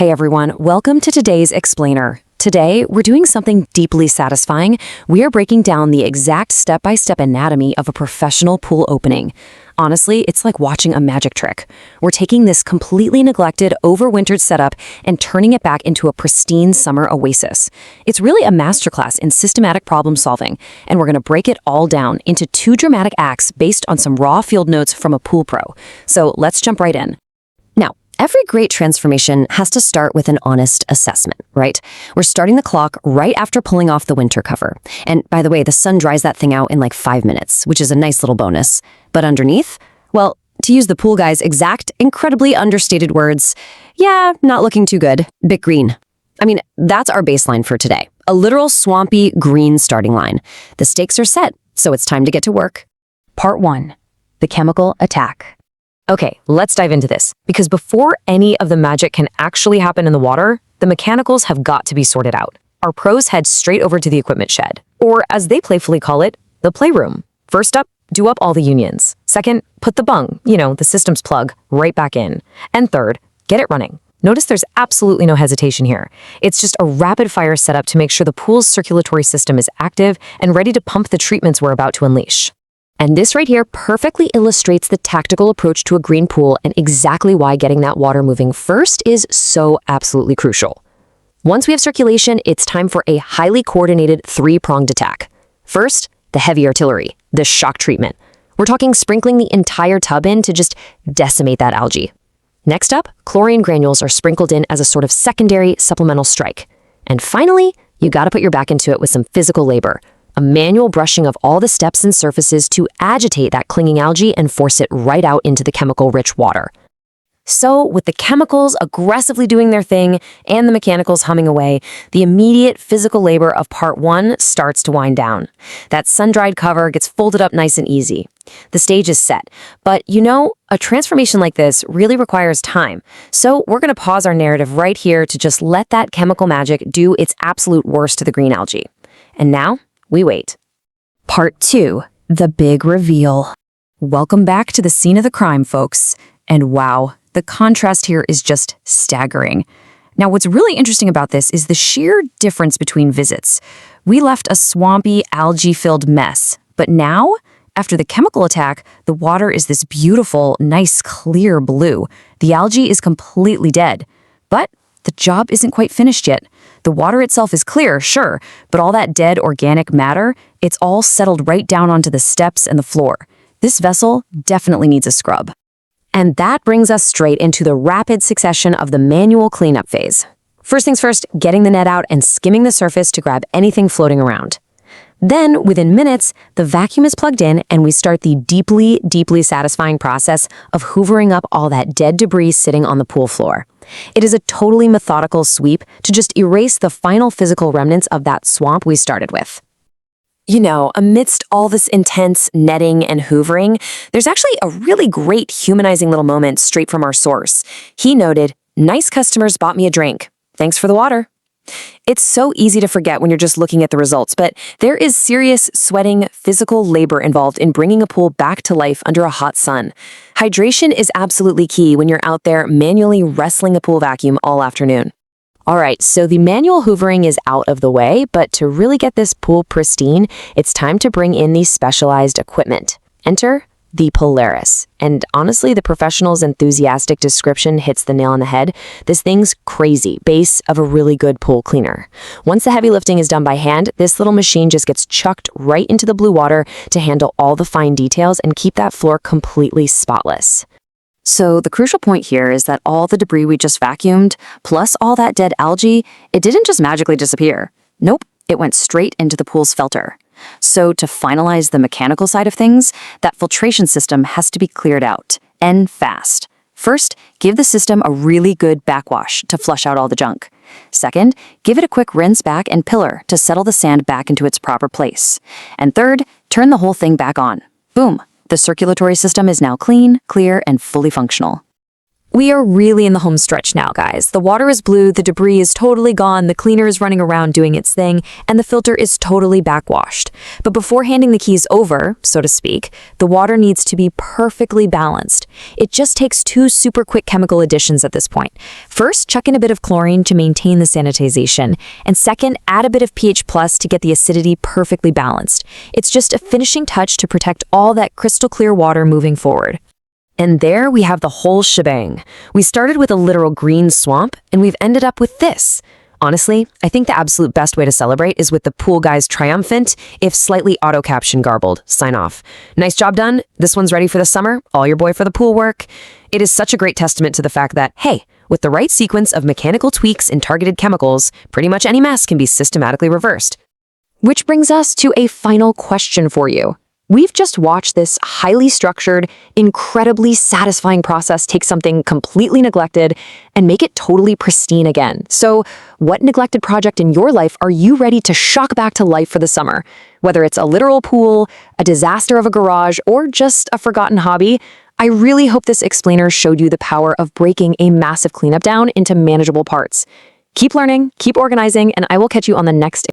Hey everyone, welcome to today's Explainer. Today, we're doing something deeply satisfying. We are breaking down the exact step-by-step anatomy of a professional pool opening. Honestly, it's like watching a magic trick. We're taking this completely neglected, overwintered setup and turning it back into a pristine summer oasis. It's really a masterclass in systematic problem solving, and we're going to break it all down into 2 dramatic acts based on some raw field notes from a pool pro. So let's jump right in. Now, every great transformation has to start with an honest assessment, right? We're starting the clock right after pulling off the winter cover. And by the way, the sun dries that thing out in like 5 minutes, which is a nice little bonus. But underneath, well, to use the pool guy's exact, incredibly understated words, yeah, not looking too good. Bit green. I mean, that's our baseline for today. A literal swampy green starting line. The stakes are set, so it's time to get to work. Part 1. The chemical attack. Okay, let's dive into this, because before any of the magic can actually happen in the water, the mechanicals have got to be sorted out. Our pros head straight over to the equipment shed, or as they playfully call it, the playroom. First up, do up all the unions. Second, put the bung, the system's plug, right back in. And third, get it running. Notice there's absolutely no hesitation here. It's just a rapid-fire setup to make sure the pool's circulatory system is active and ready to pump the treatments we're about to unleash. And this right here perfectly illustrates the tactical approach to a green pool and exactly why getting that water moving first is so absolutely crucial. Once we have circulation, it's time for a highly coordinated 3-pronged attack. First, the heavy artillery, the shock treatment. We're talking sprinkling the entire tub in to just decimate that algae. Next up, chlorine granules are sprinkled in as a sort of secondary supplemental strike. And finally, you gotta put your back into it with some physical labor. A manual brushing of all the steps and surfaces to agitate that clinging algae and force it right out into the chemical-rich water. So, with the chemicals aggressively doing their thing and the mechanicals humming away, the immediate physical labor of part 1 starts to wind down. That sun-dried cover gets folded up nice and easy. The stage is set. But a transformation like this really requires time. So we're going to pause our narrative right here to just let that chemical magic do its absolute worst to the green algae. And now, we wait. Part 2. The big reveal. Welcome back to the scene of the crime, folks. And wow, the contrast here is just staggering. Now, what's really interesting about this is the sheer difference between visits. We left a swampy, algae-filled mess, but now, after the chemical attack, the water is this beautiful, nice, clear blue. The algae is completely dead. But the job isn't quite finished yet. The water itself is clear, sure, but all that dead organic matter, it's all settled right down onto the steps and the floor. This vessel definitely needs a scrub. And that brings us straight into the rapid succession of the manual cleanup phase. First things first, getting the net out and skimming the surface to grab anything floating around. Then, within minutes, the vacuum is plugged in and we start the deeply, deeply satisfying process of hoovering up all that dead debris sitting on the pool floor. It is a totally methodical sweep to just erase the final physical remnants of that swamp we started with. Amidst all this intense netting and hoovering, there's actually a really great humanizing little moment straight from our source. He noted, "Nice customers bought me a drink. Thanks for the water." It's so easy to forget when you're just looking at the results, but there is serious sweating, physical labor involved in bringing a pool back to life under a hot sun. Hydration is absolutely key when you're out there manually wrestling a pool vacuum all afternoon. All right, so the manual hoovering is out of the way, but to really get this pool pristine, it's time to bring in the specialized equipment. Enter the Polaris. And honestly, the professional's enthusiastic description hits the nail on the head. This thing's crazy, base of a really good pool cleaner. Once the heavy lifting is done by hand, this little machine just gets chucked right into the blue water to handle all the fine details and keep that floor completely spotless. So the crucial point here is that all the debris we just vacuumed, plus all that dead algae, it didn't just magically disappear. Nope, it went straight into the pool's filter. So to finalize the mechanical side of things, that filtration system has to be cleared out, and fast. First, give the system a really good backwash to flush out all the junk. Second, give it a quick rinse back and pillar to settle the sand back into its proper place. And third, turn the whole thing back on. Boom! The circulatory system is now clean, clear, and fully functional. We are really in the home stretch now, guys. The water is blue, the debris is totally gone, the cleaner is running around doing its thing, and the filter is totally backwashed. But before handing the keys over, so to speak, the water needs to be perfectly balanced. It just takes 2 super quick chemical additions at this point. First, chuck in a bit of chlorine to maintain the sanitization, and second, add a bit of pH plus to get the acidity perfectly balanced. It's just a finishing touch to protect all that crystal clear water moving forward. And there we have the whole shebang. We started with a literal green swamp, and we've ended up with this. Honestly, I think the absolute best way to celebrate is with the pool guy's triumphant, if slightly auto-caption garbled, sign off. Nice job done. This one's ready for the summer. All your boy for the pool work. It is such a great testament to the fact that, hey, with the right sequence of mechanical tweaks and targeted chemicals, pretty much any mess can be systematically reversed. Which brings us to a final question for you. We've just watched this highly structured, incredibly satisfying process take something completely neglected and make it totally pristine again. So, what neglected project in your life are you ready to shock back to life for the summer? Whether it's a literal pool, a disaster of a garage, or just a forgotten hobby, I really hope this explainer showed you the power of breaking a massive cleanup down into manageable parts. Keep learning, keep organizing, and I will catch you on the next